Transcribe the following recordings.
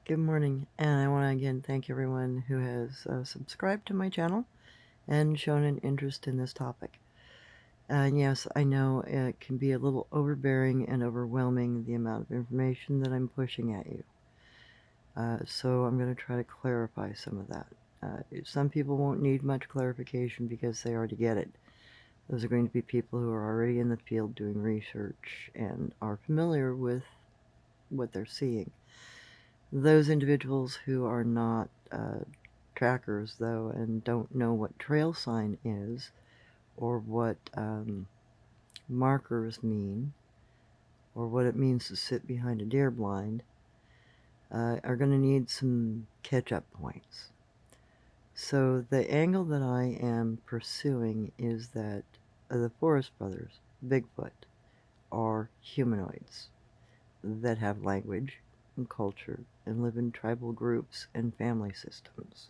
Good morning, and I want to again thank everyone who has subscribed to my channel and shown an interest in this topic. And yes, I know it can be a little overbearing and overwhelming, the amount of information that I'm pushing at you. So I'm going to try to clarify some of that. Some people won't need much clarification because they already get it. Those are going to be people who are already in the field doing research and are familiar with what they're seeing. Those individuals who are not trackers, though, and don't know what trail sign is or what markers mean or what it means to sit behind a deer blind, are going to need some catch-up points. So the angle that I am pursuing is that the Forest Brothers, Bigfoot, are humanoids that have language and culture and live in tribal groups and family systems.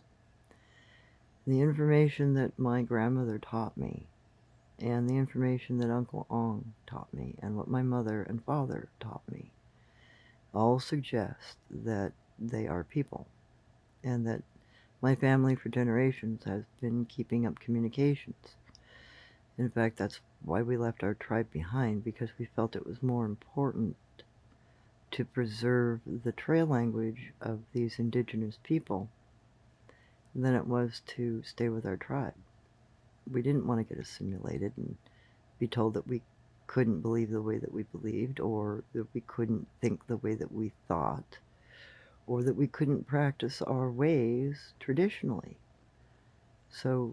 The information that my grandmother taught me, and the information that Uncle Ong taught me, and what my mother and father taught me, all suggest that they are people, and that my family for generations has been keeping up communications. In fact, that's why we left our tribe behind, because we felt it was more important to preserve the trail language of these indigenous people than it was to stay with our tribe. We didn't want to get assimilated and be told that we couldn't believe the way that we believed, or that we couldn't think the way that we thought, or that we couldn't practice our ways traditionally. So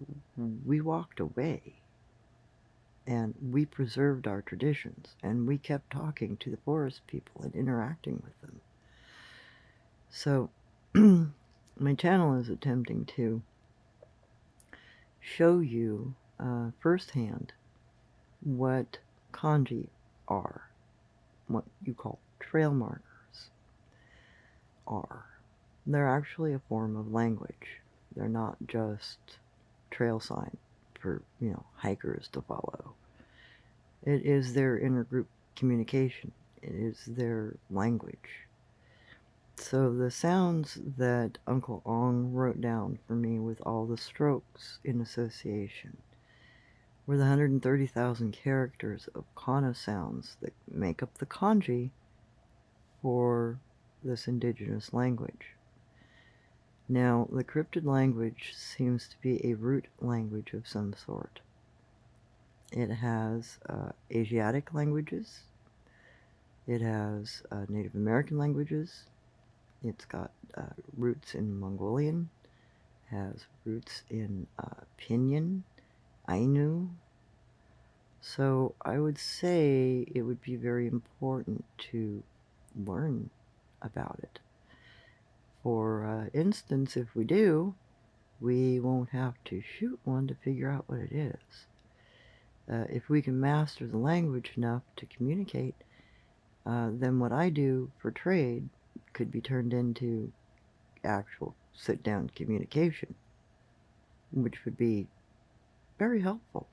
we walked away, and we preserved our traditions, and we kept talking to the forest people and interacting with them. So my channel is attempting to show you firsthand what kanji are, what you call trail markers are. They're actually a form of language. They're not just trail sign for, hikers to follow. It is their intergroup communication. It is their language. So the sounds that Uncle Ong wrote down for me with all the strokes in association were the 130,000 characters of Kana sounds that make up the kanji for this indigenous language. Now, the cryptid language seems to be a root language of some sort. It has Asiatic languages, it has Native American languages, it's got roots in Mongolian, has roots in Pinyin, Ainu. So I would say it would be very important to learn about it. For instance, if we do, we won't have to shoot one to figure out what it is. If we can master the language enough to communicate, then what I do for trade could be turned into actual sit-down communication, which would be very helpful.